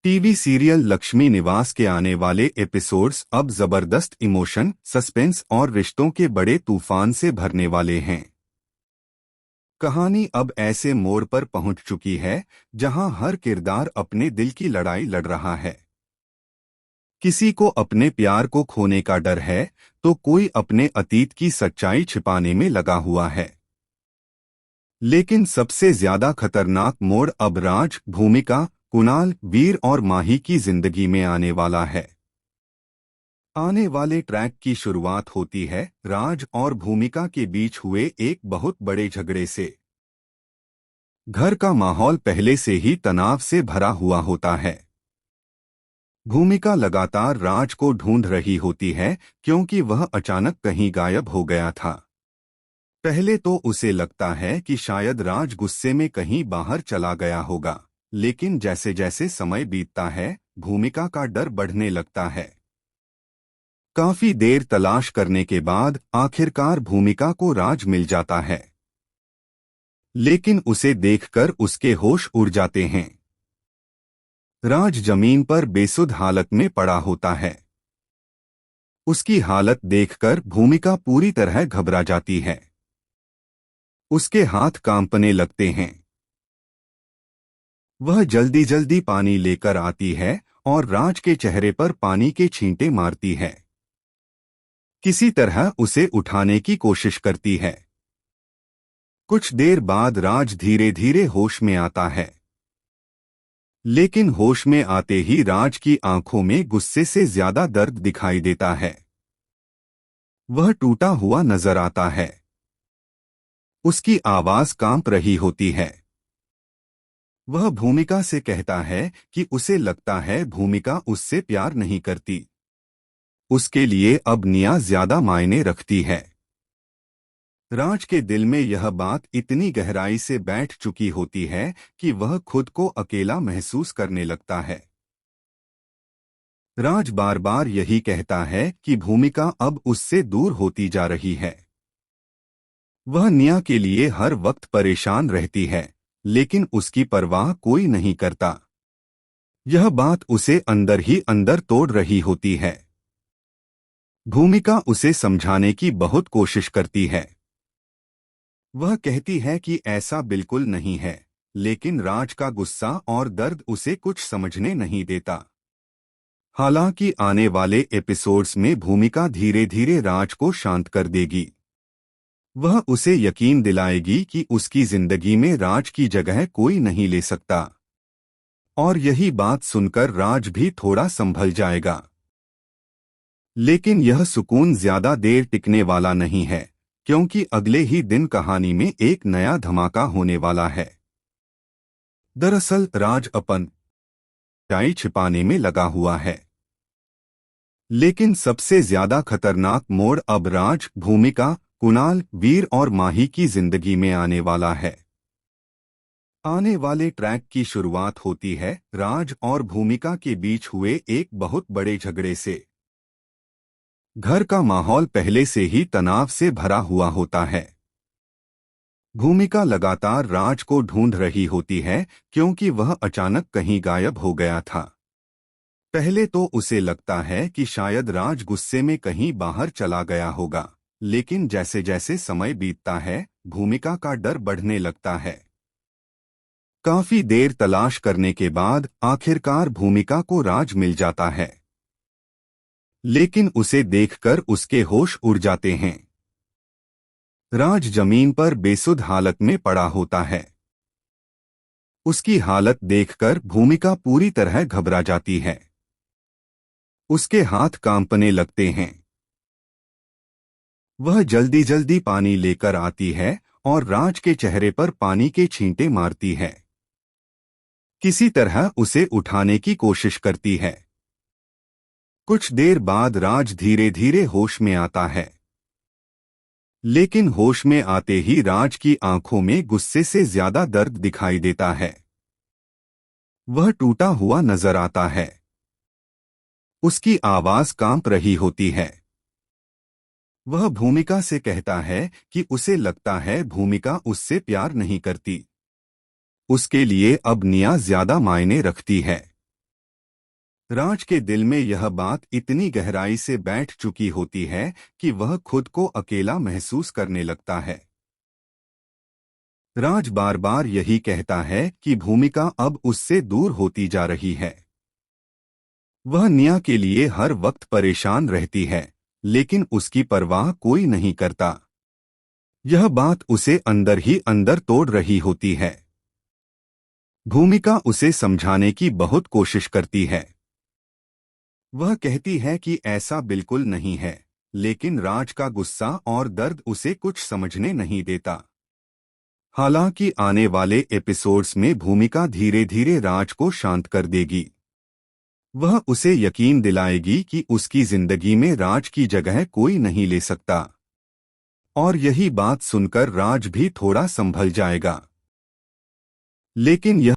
TV serial Lakshmi निवास के आने वाले एपिसोड्स अब जबरदस्त इमोशन, सस्पेंस और रिश्तों के बड़े तूफान से भरने वाले हैं। कहानी अब ऐसे मोड़ पर पहुंच चुकी है जहां हर किरदार अपने दिल की लड़ाई लड़ रहा है। किसी को अपने प्यार को खोने का डर है, तो कोई अपने अतीत की सच्चाई छिपाने में लगा हुआ है। लेकिन सबसे ज्यादा खतरनाक मोड़ अब राज, भूमिका, कुणाल, वीर और माही की जिंदगी में आने वाला है। आने वाले ट्रैक की शुरुआत होती है राज और भूमिका के बीच हुए एक बहुत बड़े झगड़े से। घर का माहौल पहले से ही तनाव से भरा हुआ होता है। भूमिका लगातार राज को ढूंढ रही होती है क्योंकि वह अचानक कहीं गायब हो गया था। पहले तो उसे लगता है कि शायद राज गुस्से में कहीं बाहर चला गया होगा, लेकिन जैसे जैसे समय बीतता है भूमिका का डर बढ़ने लगता है। काफी देर तलाश करने के बाद आखिरकार भूमिका को राज मिल जाता है, लेकिन उसे देखकर उसके होश उड़ जाते हैं। राज जमीन पर बेसुध हालत में पड़ा होता है। उसकी हालत देखकर भूमिका पूरी तरह घबरा जाती है। उसके हाथ कांपने लगते हैं। वह जल्दी जल्दी पानी लेकर आती है और राज के चेहरे पर पानी के छींटे मारती है। किसी तरह उसे उठाने की कोशिश करती है। कुछ देर बाद राज धीरे धीरे होश में आता है, लेकिन होश में आते ही राज की आंखों में गुस्से से ज्यादा दर्द दिखाई देता है। वह टूटा हुआ नजर आता है। उसकी आवाज कांप रही होती है। वह भूमिका से कहता है कि उसे लगता है भूमिका उससे प्यार नहीं करती। उसके लिए अब निया ज्यादा मायने रखती है। राज के दिल में यह बात इतनी गहराई से बैठ चुकी होती है कि वह खुद को अकेला महसूस करने लगता है। राज बार बार यही कहता है कि भूमिका अब उससे दूर होती जा रही है। वह निया के लिए हर वक्त परेशान रहती है, लेकिन उसकी परवाह कोई नहीं करता। यह बात उसे अंदर ही अंदर तोड़ रही होती है। भूमिका उसे समझाने की बहुत कोशिश करती है। वह कहती है कि ऐसा बिल्कुल नहीं है, लेकिन राज का गुस्सा और दर्द उसे कुछ समझने नहीं देता। हालांकि आने वाले एपिसोड्स में भूमिका धीरे धीरे राज को शांत कर देगी। वह उसे यकीन दिलाएगी कि उसकी जिंदगी में राज की जगह कोई नहीं ले सकता। और यही बात सुनकर राज भी थोड़ा संभल जाएगा। लेकिन यह सुकून ज्यादा देर टिकने वाला नहीं है, क्योंकि अगले ही दिन कहानी में एक नया धमाका होने वाला है। दरअसल राज अपन सच्चाई छिपाने में लगा हुआ है। लेकिन सबसे ज्यादा खतरनाक मोड़ अब राज, भूमिका, कुणाल, वीर और माही की जिंदगी में आने वाला है। आने वाले ट्रैक की शुरुआत होती है राज और भूमिका के बीच हुए एक बहुत बड़े झगड़े से। घर का माहौल पहले से ही तनाव से भरा हुआ होता है। भूमिका लगातार राज को ढूंढ रही होती है क्योंकि वह अचानक कहीं गायब हो गया था। पहले तो उसे लगता है कि शायद राज गुस्से में कहीं बाहर चला गया होगा, लेकिन जैसे जैसे समय बीतता है भूमिका का डर बढ़ने लगता है। काफी देर तलाश करने के बाद आखिरकार भूमिका को राज मिल जाता है, लेकिन उसे देखकर उसके होश उड़ जाते हैं। राज जमीन पर बेसुध हालत में पड़ा होता है। उसकी हालत देखकर भूमिका पूरी तरह घबरा जाती है। उसके हाथ कांपने लगते हैं। वह जल्दी जल्दी पानी लेकर आती है और राज के चेहरे पर पानी के छींटे मारती है। किसी तरह उसे उठाने की कोशिश करती है। कुछ देर बाद राज धीरे धीरे होश में आता है, लेकिन होश में आते ही राज की आंखों में गुस्से से ज्यादा दर्द दिखाई देता है। वह टूटा हुआ नजर आता है। उसकी आवाज कांप रही होती है। वह भूमिका से कहता है कि उसे लगता है भूमिका उससे प्यार नहीं करती। उसके लिए अब निया ज्यादा मायने रखती है। राज के दिल में यह बात इतनी गहराई से बैठ चुकी होती है कि वह खुद को अकेला महसूस करने लगता है। राज बार बार यही कहता है कि भूमिका अब उससे दूर होती जा रही है। वह निया के लिए हर वक्त परेशान रहती है, लेकिन उसकी परवाह कोई नहीं करता। यह बात उसे अंदर ही अंदर तोड़ रही होती है। भूमिका उसे समझाने की बहुत कोशिश करती है। वह कहती है कि ऐसा बिल्कुल नहीं है, लेकिन राज का गुस्सा और दर्द उसे कुछ समझने नहीं देता। हालांकि आने वाले एपिसोड्स में भूमिका धीरे धीरे राज को शांत कर देगी। वह उसे यकीन दिलाएगी कि उसकी जिंदगी में राज की जगह कोई नहीं ले सकता। और यही बात सुनकर राज भी थोड़ा संभल जाएगा। लेकिन यह